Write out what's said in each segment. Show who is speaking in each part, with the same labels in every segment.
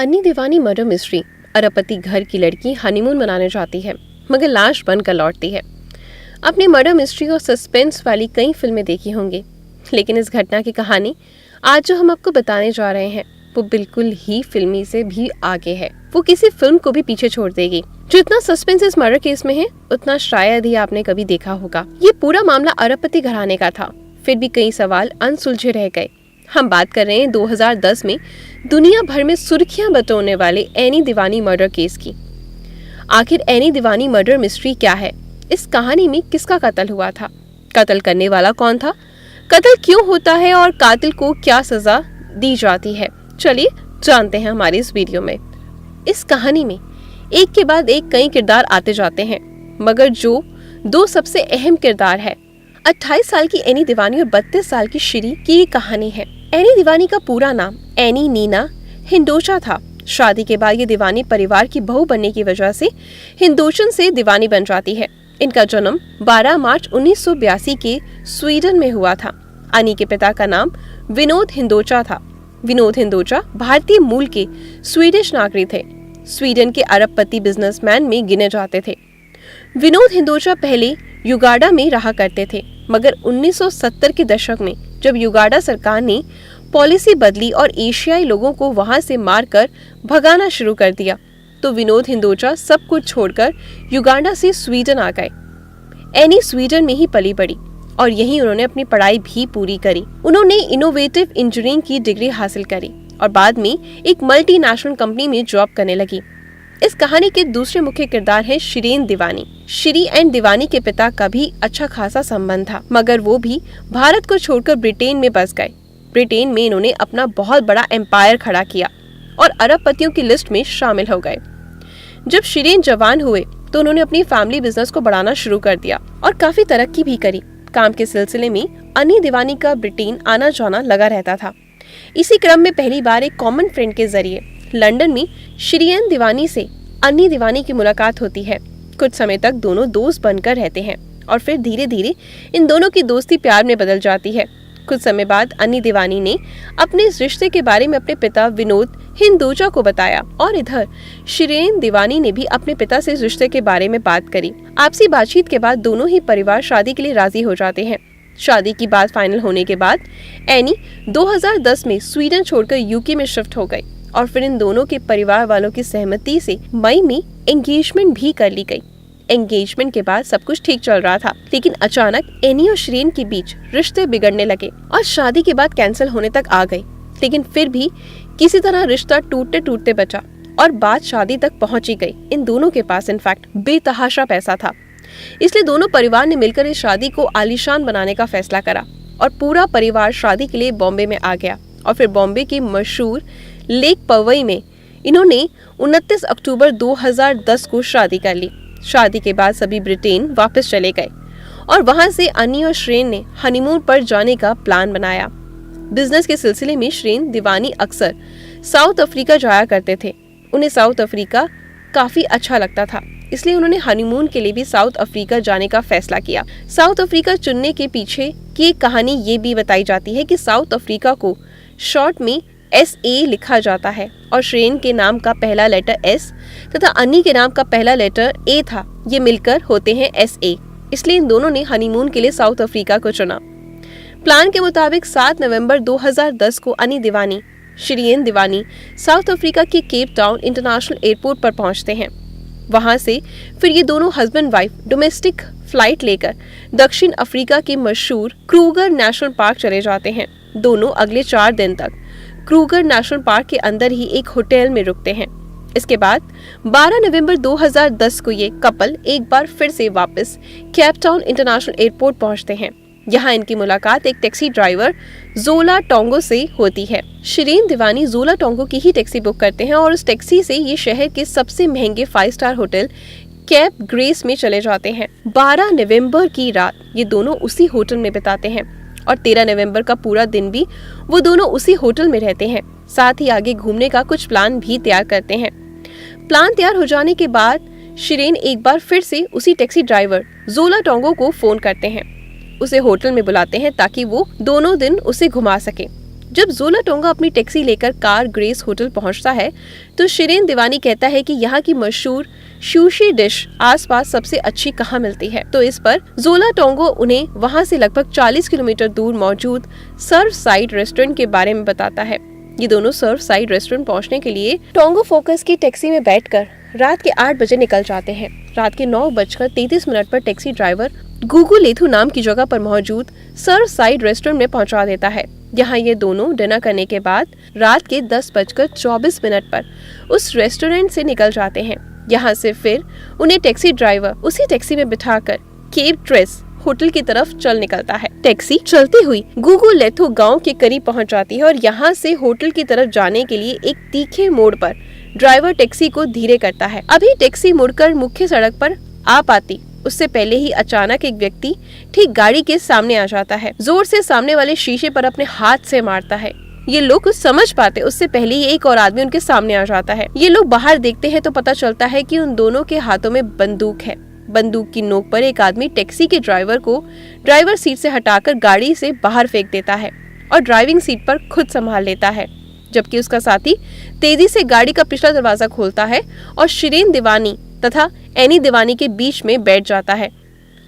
Speaker 1: अन्नी दीवानी murder mystery. अरबपति घर की लड़की हनीमून मनाने जाती है मगर लाश बनकर लौटती है। आपने मर्डर मिस्ट्री और सस्पेंस वाली कई फिल्में देखी होंगी, लेकिन इस घटना की कहानी आज जो हम आपको बताने जा रहे हैं वो बिल्कुल ही फिल्मी से भी आगे है। वो किसी फिल्म को भी पीछे छोड़ देगी। जितना सस्पेंस इस मर्डर केस में है उतना शायद ही आपने कभी देखा होगा। ये पूरा मामला अरबपति घराने का था, फिर भी कई सवाल अनसुलझे रह गए। हम बात कर रहे हैं 2010 में दुनिया भर में सुर्खियां बटोरने वाले एनी दीवानी मर्डर केस की। आखिर एनी दीवानी मर्डर मिस्ट्री क्या है? इस कहानी में किसका कत्ल हुआ था? कत्ल करने वाला कौन था? कत्ल क्यों होता है और कातिल को क्या सजा दी जाती है? चलिए जानते हैं हमारी इस वीडियो में। इस कहानी में एक के बाद एक कई किरदार आते जाते हैं, मगर जो दो सबसे अहम किरदार है 28 साल की एनी दीवानी और 32 साल की श्री की ये कहानी है। एनी दीवानी का पूरा नाम एनी नीना हिंदोचा था। शादी के बाद ये दीवानी परिवार की बहू बनने की वजह से हिंदोचन से दीवानी बन जाती है। इनका जन्म 12 मार्च 1982 के स्वीडन में हुआ था। अनी के पिता का नाम विनोद हिंदोचा था। विनोद हिंदोचा भारतीय मूल के स्वीडिश नागरिक थे। स्वीडन के अरबपति बिजनेसमैन में गिने जाते थे। विनोद हिंदोचा पहले युगांडा में रहा करते थे, मगर 1970 के दशक में जब युगांडा सरकार ने पॉलिसी बदली और एशियाई लोगों को वहां से मारकर भगाना शुरू कर दिया, तो विनोद हिंदोचा सब कुछ छोड़कर युगांडा से स्वीडन आ गए। एनी स्वीडन में ही पली बड़ी और यहीं उन्होंने अपनी पढ़ाई भी पूरी करी। उन्होंने इनोवेटिव इंजीनियरिंग की डिग्री हासिल करी और बाद में एक मल्टीनेशनल कंपनी में जॉब करने लगी। इस कहानी के दूसरे मुख्य किरदार है शिरीन दीवानी। श्री एंड दीवानी के पिता का भी अच्छा खासा संबंध था, मगर वो भी भारत को छोड़कर ब्रिटेन में बस गए। ब्रिटेन में इन्होंने अपना बहुत बड़ा एम्पायर खड़ा किया और अरबपतियों की लिस्ट में शामिल हो गए। जब शिरीन जवान हुए तो उन्होंने अपनी फैमिली बिजनेस को बढ़ाना शुरू कर दिया और काफी तरक्की भी करी। काम के सिलसिले में अन्नी दीवानी का ब्रिटेन आना जाना लगा रहता था। इसी क्रम में पहली बार एक कॉमन फ्रेंड के जरिए लंदन में शिरीन दीवानी से अन्नी दीवानी की मुलाकात होती है। कुछ समय तक दोनों दोस्त बनकर रहते हैं और फिर धीरे धीरे इन दोनों की दोस्ती प्यार में बदल जाती है। कुछ समय बाद अन्नी दीवानी ने अपने इस रिश्ते के बारे में अपने पिता विनोद हिंदोचा को बताया और इधर शिरीन दीवानी ने भी अपने पिता से इस रिश्ते के बारे में बात करी। आपसी बातचीत के बाद दोनों ही परिवार शादी के लिए राजी हो जाते हैं। शादी की बात फाइनल होने के बाद एनी 2010 में स्वीडन छोड़कर यूके में शिफ्ट हो गई और फिर इन दोनों के परिवार वालों की सहमति से मई में एंगेजमेंट भी कर ली गई। एंगेजमेंट के बाद सब कुछ ठीक चल रहा था, लेकिन अचानक एनी और शिरीन के बीच रिश्ते बिगड़ने लगे और शादी के बाद कैंसिल होने तक आ गई। लेकिन फिर भी किसी तरह रिश्ता टूटते टूटते बचा और बात शादी तक पहुंची गई। इन दोनों के पास इनफैक्ट बेतहाशा पैसा था, इसलिए दोनों परिवार ने मिलकर इस शादी को आलीशान बनाने का फैसला करा और पूरा परिवार शादी के लिए बॉम्बे में आ गया। और फिर बॉम्बे के मशहूर लेक पवई में इन्होंने 29 अक्टूबर 2010 को शादी कर ली। शादी के बाद सभी ब्रिटेन वापस चले गए और वहां से अन्नी और श्रेन ने हनीमून पर जाने का प्लान बनाया। बिजनेस के सिलसिले में श्रेन दीवानी अक्सर साउथ अफ्रीका जाया करते थे। उन्हें साउथ अफ्रीका काफी अच्छा लगता था, इसलिए उन्होंने हनीमून के लिए भी साउथ अफ्रीका जाने का फैसला किया। साउथ अफ्रीका चुनने के पीछे की एक कहानी ये भी बताई जाती है कि साउथ अफ्रीका को शॉर्ट में SA लिखा जाता है और श्रेन के नाम का पहला लेटर S तथा अन्नी के नाम का पहला लेटर A था। ये मिलकर होते हैं SA, इसलिए इन दोनों ने हनीमून के लिए साउथ अफ्रीका को चुना। प्लान के मुताबिक 7 नवंबर 2010 को अन्नी दीवानी शिरीन दीवानी साउथ अफ्रीका के केप टाउन इंटरनेशनल एयरपोर्ट पर पहुंचते हैं। वहां से फिर ये दोनों हस्बैंड वाइफ डोमेस्टिक फ्लाइट लेकर दक्षिण अफ्रीका के मशहूर क्रूगर नेशनल पार्क चले जाते हैं। दोनों अगले 4 दिन तक क्रूगर नेशनल पार्क के अंदर ही एक होटल में रुकते हैं। इसके बाद 12 नवंबर 2010 को ये कपल एक बार फिर से वापस केप टाउन इंटरनेशनल एयरपोर्ट पहुंचते हैं। यहाँ इनकी मुलाकात एक टैक्सी ड्राइवर जोला टोंगो से होती है। शिरीन दीवानी जोला टोंगो की ही टैक्सी बुक करते हैं और उस टैक्सी से ये शहर के सबसे महंगे 5 स्टार होटल कैप ग्रेस में चले जाते हैं। 12 नवंबर की रात ये दोनों उसी होटल में बिताते हैं और 13 नवंबर का पूरा दिन भी वो दोनों उसी होटल में रहते हैं। साथ ही आगे घूमने का कुछ प्लान भी तैयार करते हैं। प्लान तैयार हो जाने के बाद शिरीन एक बार फिर से उसी टैक्सी ड्राइवर जोला टोंगो को फोन करते हैं। उसे होटल में बुलाते हैं ताकि वो दोनों दिन उसे घुमा सके। जब जोला टोंगा अपनी टैक्सी लेकर कार ग्रेस होटल पहुंचता है तो शिरीन दीवानी कहता है कि यहाँ की मशहूर सुशी डिश आसपास सबसे अच्छी कहाँ मिलती है। तो इस पर जोला टोंगो उन्हें वहाँ से लगभग 40 किलोमीटर दूर मौजूद सर्फ साइड रेस्टोरेंट के बारे में बताता है। ये दोनों सर्फ साइड रेस्टोरेंट पहुँचने के लिए टोंगो फोकस की टैक्सी में बैठकर रात के 8 बजे निकल जाते हैं। रात के 9:33 पर टैक्सी ड्राइवर गुगु लेथु नाम की जगह पर मौजूद सर्फ साइड रेस्टोरेंट में पहुंचा देता है। यहाँ ये दोनों डिनर करने के बाद रात के 10:24 पर उस रेस्टोरेंट से निकल जाते हैं। यहाँ से फिर उन्हें टैक्सी ड्राइवर उसी टैक्सी में बिठाकर केप ट्रेस होटल की तरफ चल निकलता है। टैक्सी चलती हुई गुगु लेथु गांव के करीब पहुंच जाती है और यहाँ से होटल की तरफ जाने के लिए एक तीखे मोड़ पर ड्राइवर टैक्सी को धीरे करता है। अभी टैक्सी मुड़कर मुख्य सड़क पर आ पाती उससे पहले ही अचानक एक व्यक्ति ठीक गाड़ी के सामने आ जाता है। जोर से सामने वाले शीशे पर अपने हाथ से मारता है। ये लोग कुछ समझ पाते उससे पहले ही एक और आदमी उनके सामने आ जाता है। ये लोग बाहर देखते हैं तो पता चलता है कि उन दोनों के हाथों में बंदूक है। बंदूक की नोक पर एक आदमी टैक्सी के ड्राइवर को ड्राइवर सीट से हटाकर गाड़ी से बाहर फेंक देता है और ड्राइविंग सीट पर खुद संभाल लेता है, जबकि उसका साथी तेजी से गाड़ी का पिछला दरवाजा खोलता है और शिरीन दीवानी तथा एनी दीवानी के बीच में बैठ जाता है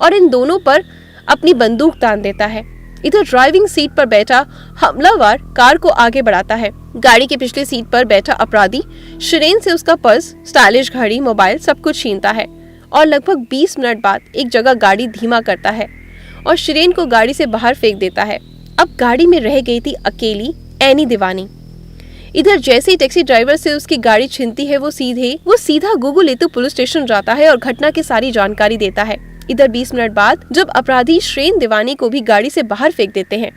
Speaker 1: और इन दोनों पर अपनी बंदूक तान देता है। इधर ड्राइविंग सीट पर बैठा हमलावर कार को आगे बढ़ाता है। गाड़ी की पिछली सीट पर बैठा अपराधी शिरीन से उसका पर्स, स्टाइलिश घड़ी, मोबाइल सब कुछ छीनता है और लगभग 20 मिनट बाद एक जगह गाड़ी धीमा करता है और शिरीन को गाड़ी से बाहर फेंक देता है। अब गाड़ी में रह गई थी अकेली एनी दीवानी। इधर जैसे ही टैक्सी ड्राइवर से उसकी गाड़ी छिनती है वो सीधा गुगु लेथु पुलिस स्टेशन जाता है और घटना की सारी जानकारी देता है। इधर 20 मिनट बाद जब अपराधी शिरीन दीवानी को भी गाड़ी से बाहर फेंक देते हैं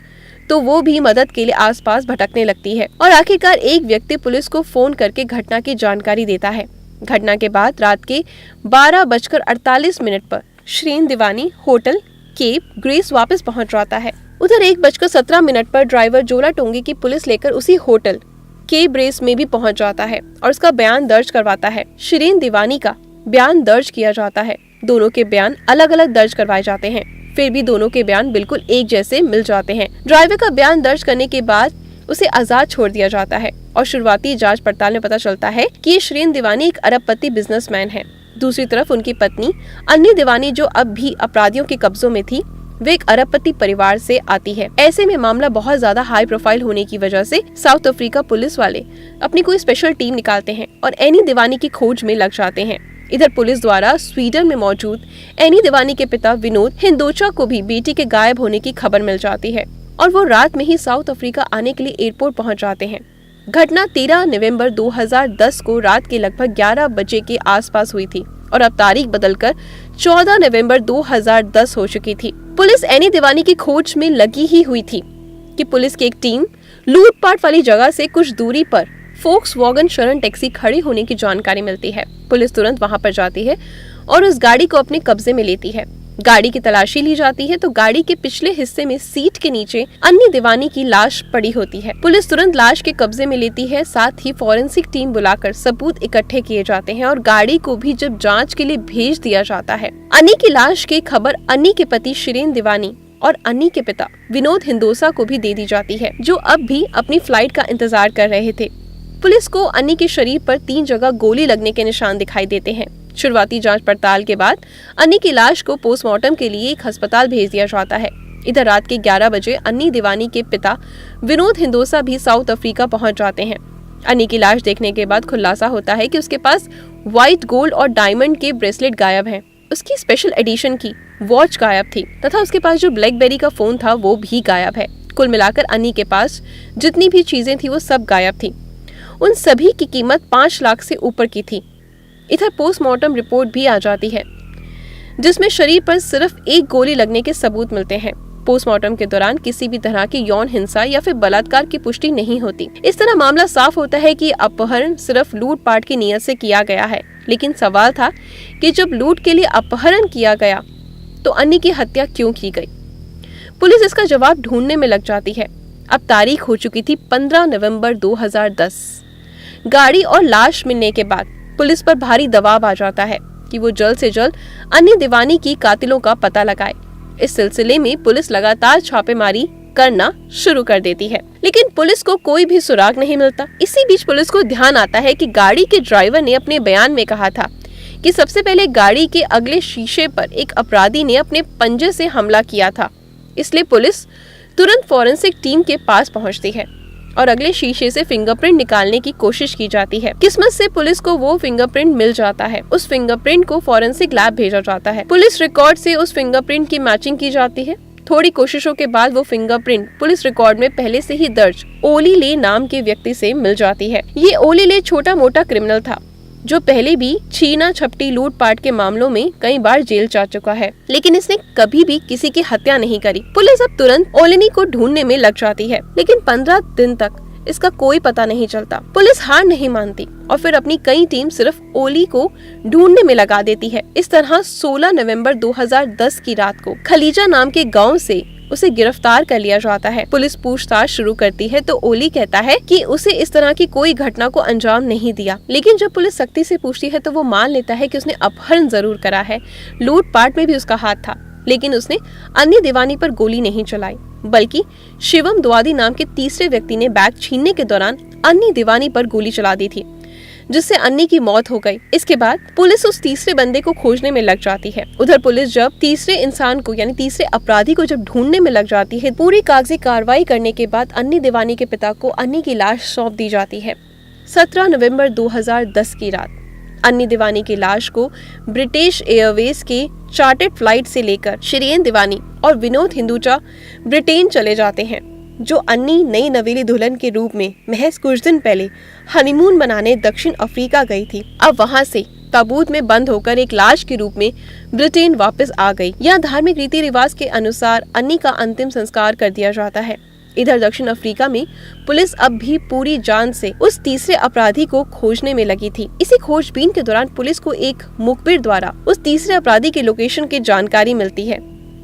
Speaker 1: तो वो भी मदद के लिए आसपास भटकने लगती है और आखिरकार एक व्यक्ति पुलिस को फोन करके घटना की जानकारी देता है। घटना के बाद रात के 12:48 पर शिरीन दीवानी होटल केप ग्रेस वापस पहुंच जाता है। उधर 1:17 पर ड्राइवर जोला टोंगे की पुलिस लेकर उसी होटल केप ग्रेस में भी पहुंच जाता है और उसका बयान दर्ज करवाता है। शिरीन दीवानी का बयान दर्ज किया जाता है। दोनों के बयान अलग अलग दर्ज करवाए जाते हैं, फिर भी दोनों के बयान बिल्कुल एक जैसे मिल जाते हैं। ड्राइवर का बयान दर्ज करने के बाद उसे आजाद छोड़ दिया जाता है और शुरुआती जांच पड़ताल में पता चलता है कि ये शिरीन दीवानी एक अरबपति बिजनेसमैन है। दूसरी तरफ उनकी पत्नी अन्नी दीवानी जो अब भी अपराधियों के कब्जों में थी, वे एक अरबपति परिवार से आती है। ऐसे में मामला बहुत ज्यादा हाई प्रोफाइल होने की वजह से साउथ अफ्रीका पुलिस वाले अपनी कोई स्पेशल टीम निकालते हैं और एनी दीवानी की खोज में लग जाते हैं। इधर पुलिस द्वारा स्वीडन में मौजूद एनी दीवानी के पिता विनोद हिंदोचा को भी बेटी के गायब होने की खबर मिल जाती है और वो रात में ही साउथ अफ्रीका आने के लिए एयरपोर्ट पहुंच जाते हैं। घटना 13 नवंबर 2010 को रात के लगभग 11 बजे के आसपास हुई थी और अब तारीख बदलकर 14 नवंबर 2010 हो चुकी थी। पुलिस एनी दीवानी की खोज में लगी ही हुई थी कि पुलिस की एक टीम लूटपाट वाली जगह से कुछ दूरी पर फोक्सवैगन शरण टैक्सी खड़ी होने की जानकारी मिलती है। पुलिस तुरंत वहां पर जाती है और उस गाड़ी को अपने कब्जे में लेती है। गाड़ी की तलाशी ली जाती है तो गाड़ी के पिछले हिस्से में सीट के नीचे अन्नी दीवानी की लाश पड़ी होती है। पुलिस तुरंत लाश के कब्जे में लेती है। साथ ही फॉरेंसिक टीम बुलाकर सबूत इकट्ठे किए जाते हैं और गाड़ी को भी जब जांच के लिए भेज दिया जाता है। अन्नी की लाश की खबर अन्नी के पति शिरीन दीवानी और अन्नी के पिता विनोद हिंदोसा को भी दे दी जाती है, जो अब भी अपनी फ्लाइट का इंतजार कर रहे थे। पुलिस को अन्नी के शरीर पर 3 जगह गोली लगने के निशान दिखाई देते हैं। शुरुआती जांच पड़ताल के बाद अन्नी की लाश को पोस्टमार्टम के लिए एक अस्पताल भेज दिया जाता है। इधर रात के 11 बजे अन्नी दीवानी के पिता विनोद हिंदोसा भी साउथ अफ्रीका पहुंच जाते हैं। अन्नी की लाश देखने के बाद खुलासा होता है कि उसके पास व्हाइट गोल्ड और डायमंड के ब्रेसलेट गायब हैं। उसकी स्पेशल एडिशन की वॉच गायब थी तथा उसके पास जो ब्लैकबेरी का फोन था वो भी गायब है। कुल मिलाकर अन्नी के पास जितनी भी चीजें थी वो सब गायब थी। उन सभी की कीमत 5 लाख से ऊपर की थी। इधर पोस्टमार्टम रिपोर्ट भी आ जाती है जिसमें शरीर पर सिर्फ एक गोली लगने के सबूत मिलते हैं। पोस्टमार्टम के दौरान किसी भी तरह की यौन हिंसा या फिर बलात्कार की पुष्टि नहीं होती। इस तरह मामला साफ होता है कि अपहरण सिर्फ लूटपाट की नीयत से किया गया है। लेकिन सवाल था कि जब लूट के लिए अपहरण किया गया तो अन्नी की हत्या क्यों की गई। पुलिस इसका जवाब ढूंढने में लग जाती है। अब तारीख हो चुकी थी 15 नवंबर 2010। गाड़ी और लाश मिलने के बाद पुलिस पर भारी दबाव आ जाता है कि वो जल्द से जल्द अन्नी दीवानी की कातिलों का पता लगाए। इस सिलसिले में पुलिस लगातार छापेमारी करना शुरू कर देती है, लेकिन पुलिस को कोई भी सुराग नहीं मिलता। इसी बीच पुलिस को ध्यान आता है कि गाड़ी के ड्राइवर ने अपने बयान में कहा था कि सबसे पहले गाड़ी के अगले शीशे पर एक अपराधी ने अपने पंजे से हमला किया था। इसलिए पुलिस तुरंत फॉरेंसिक टीम के पास पहुंचती है और अगले शीशे से फिंगरप्रिंट निकालने की कोशिश की जाती है। किस्मत से पुलिस को वो फिंगरप्रिंट मिल जाता है। उस फिंगरप्रिंट को फॉरेंसिक लैब भेजा जाता है। पुलिस रिकॉर्ड से उस फिंगरप्रिंट की मैचिंग की जाती है। थोड़ी कोशिशों के बाद वो फिंगरप्रिंट पुलिस रिकॉर्ड में पहले से ही दर्ज ओली ले नाम के व्यक्ति से मिल जाती है। ये ओली ले छोटा मोटा क्रिमिनल था जो पहले भी छीना झपटी लूटपाट के मामलों में कई बार जेल जा चुका है, लेकिन इसने कभी भी किसी की हत्या नहीं करी। पुलिस अब तुरंत ओलिनी को ढूंढने में लग जाती है, लेकिन 15 दिन तक इसका कोई पता नहीं चलता। पुलिस हार नहीं मानती और फिर अपनी कई टीम सिर्फ ओली को ढूंढने में लगा देती है। इस तरह 16 नवंबर 2010 की रात को खलीजा नाम के गांव से उसे गिरफ्तार कर लिया जाता है। पुलिस पूछताछ शुरू करती है तो ओली कहता है कि उसे इस तरह की कोई घटना को अंजाम नहीं दिया, लेकिन जब पुलिस सख्ती से पूछती है तो वो मान लेता है कि उसने अपहरण जरूर करा है, लूटपाट में भी उसका हाथ था, लेकिन उसने अन्य दीवानी पर गोली नहीं चलाई, बल्कि शिवम द्वादी नाम के तीसरे व्यक्ति ने बैग छीनने के दौरान अन्य दीवानी पर गोली चला दी थी, जिससे अन्नी की मौत हो गई। इसके बाद पुलिस उस तीसरे बंदे को खोजने में लग जाती है। उधर पुलिस जब तीसरे इंसान को यानी तीसरे अपराधी को जब ढूंढने में लग जाती है, पूरी कागजी कार्रवाई करने के बाद अन्नी दीवानी के पिता को अन्नी की लाश सौंप दी जाती है। 17 नवंबर 2010 की रात अन्नी दीवानी की लाश को ब्रिटिश एयरवेज के चार्टर्ड फ्लाइट से लेकर शिरीन दीवानी और विनोद हिंदुजा ब्रिटेन चले जाते हैं, जो अन्नी नई नवेली दुल्हन के रूप में महज कुछ दिन पहले हनीमून मनाने दक्षिण अफ्रीका गई थी। अब वहां से ताबूत में बंद होकर एक लाश के रूप में ब्रिटेन वापस आ गई। यहाँ धार्मिक रीति रिवाज के अनुसार अन्नी का अंतिम संस्कार कर दिया जाता है। इधर दक्षिण अफ्रीका में पुलिस अब भी पूरी जान से उस तीसरे अपराधी को खोजने में लगी थी। इसी खोजबीन के दौरान पुलिस को एक मुखबिर द्वारा उस तीसरे अपराधी के लोकेशन की जानकारी मिलती है।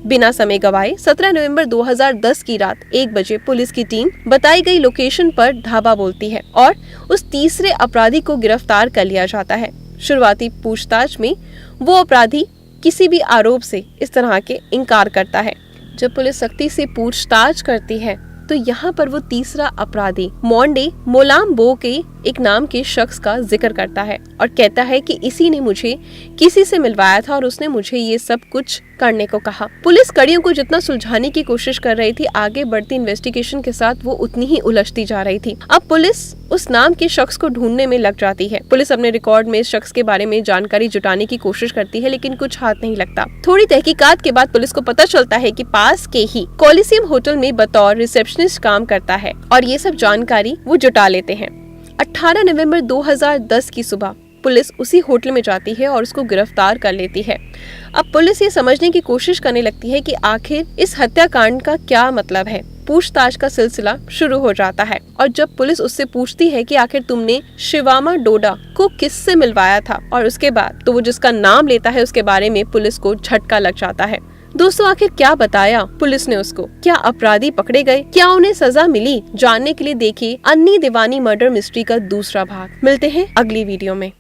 Speaker 1: बिना समय गवाए 17 नवंबर 2010 की रात 1 बजे पुलिस की टीम बताई गई लोकेशन पर ढाबा बोलती है और उस तीसरे अपराधी को गिरफ्तार कर लिया जाता है। शुरुआती पूछताछ में वो अपराधी किसी भी आरोप से इस तरह के इनकार करता है। जब पुलिस सख्ती से पूछताछ करती है तो यहाँ पर वो तीसरा अपराधी मोंडे मोलाम्बो के एक नाम के शख्स का जिक्र करता है और कहता है कि इसी ने मुझे किसी से मिलवाया था और उसने मुझे ये सब कुछ करने को कहा। पुलिस कड़ियों को जितना सुलझाने की कोशिश कर रही थी, आगे बढ़ती इन्वेस्टिगेशन के साथ वो उतनी ही उलझती जा रही थी। अब पुलिस उस नाम के शख्स को ढूंढने में लग जाती है। पुलिस अपने रिकॉर्ड में इस शख्स के बारे में जानकारी जुटाने की कोशिश करती है, लेकिन कुछ हाथ नहीं लगता। थोड़ी तहकीकात के बाद पुलिस को पता चलता है कि पास के ही कोलिसियम होटल में बतौर रिसेप्शनिस्ट काम करता है और ये सब जानकारी वो जुटा लेते हैं। 18 नवंबर 2010 की सुबह पुलिस उसी होटल में जाती है और उसको गिरफ्तार कर लेती है। अब पुलिस ये समझने की कोशिश करने लगती है कि आखिर इस हत्याकांड का क्या मतलब है। पूछताछ का सिलसिला शुरू हो जाता है और जब पुलिस उससे पूछती है कि आखिर तुमने शिवामा डोडा को किससे मिलवाया था, और उसके बाद तो वो जिसका नाम लेता है उसके बारे में पुलिस को झटका लग जाता है। दोस्तों, आखिर क्या बताया पुलिस ने उसको? क्या अपराधी पकड़े गए? क्या उन्हें सजा मिली? जानने के लिए देखिए अन्नी दीवानी मर्डर मिस्ट्री का दूसरा भाग। मिलते हैं अगली वीडियो में।